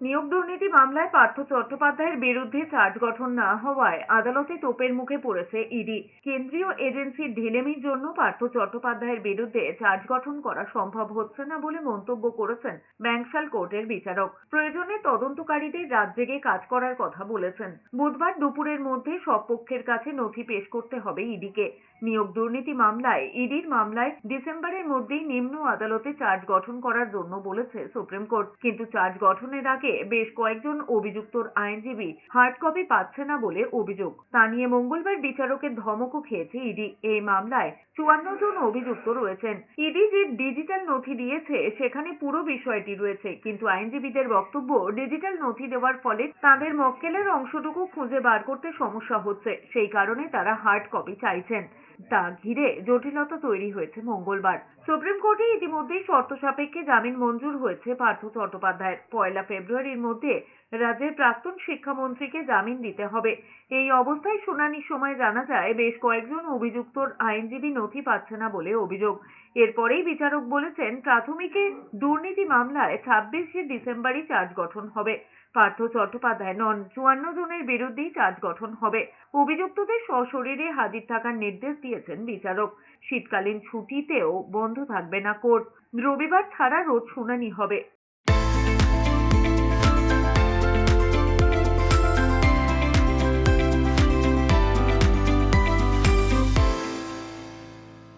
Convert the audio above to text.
নিয়োগ দুর্নীতি মামলায় পার্থ চট্টোপাধ্যায়ের বিরুদ্ধে চার্জ গঠন না হওয়ায় আদালতে তোপের মুখে পড়েছে ইডি। কেন্দ্রীয় এজেন্সির ঢিলেমির জন্য পার্থ চট্টোপাধ্যায়ের বিরুদ্ধে চার্জ গঠন করা সম্ভব হচ্ছে না বলে মন্তব্য করেছেন ব্যাংশাল কোর্টের বিচারক। প্রয়োজনে তদন্তকারীদের রাত জেগে কাজ করার কথা বলেছেন। বুধবার দুপুরের মধ্যে সব পক্ষের কাছে নথি পেশ করতে হবে ইডিকে। নিয়োগ দুর্নীতি মামলায় ইডির মামলায় ডিসেম্বরের মধ্যেই নিম্ন আদালতে চার্জ গঠন করার জন্য বলেছে সুপ্রিম কোর্ট। কিন্তু চার্জ গঠনের আগে বেশ কয়েকজন অভিযুক্তর আইনজীবী হার্ড কপি পাচ্ছে না বলে অভিযোগ। তা নিয়ে মঙ্গলবার বিচারকের ধমকও খেয়েছে ইডি। এই মামলায় 54 জন অভিযুক্ত রয়েছেন। ইডি যে ডিজিটাল নথি দিয়েছে সেখানে পুরো বিষয়টি রয়েছে, কিন্তু আইনজীবীদের বক্তব্য ডিজিটাল নথি দেওয়ার ফলে তাদের মক্কেলের অংশটুকু খুঁজে বার করতে সমস্যা হচ্ছে, সেই কারণে তারা হার্ড কপি চাইছেন। তা ঘিরে জটিলতা তৈরি হয়েছে মঙ্গলবার। সুপ্রিম কোর্টে ইতিমধ্যেই শর্ত সাপেক্ষে জামিন মঞ্জুর হয়েছে পার্থ চট্টোপাধ্যায়ের। 1 ফেব্রুয়ারির মধ্যে রাজ্যের প্রাক্তন শিক্ষামন্ত্রীকে জামিন দিতে হবে। এই অবস্থায় শুনানির সময় জানা যায় বেশ কয়েকজন অভিযুক্তর আইনজীবী নথি পাচ্ছে না বলে অভিযোগ। এরপরেই বিচারক বলেছেন প্রাথমিকে দুর্নীতি মামলায় 26 ডিসেম্বরই চার্জ গঠন হবে। পার্থ চট্টোপাধ্যায় নন, 54 জনের বিরুদ্ধেই চার্জ গঠন হবে। অভিযুক্তদের সশরীরে হাজির থাকার নির্দেশ দিয়েছেন বিচারক। শীতকালীন ছুটিতেও বন্ধ থাকবে না কোর্ট। রবিবার ছাড়া রোজ শুনানি হবে।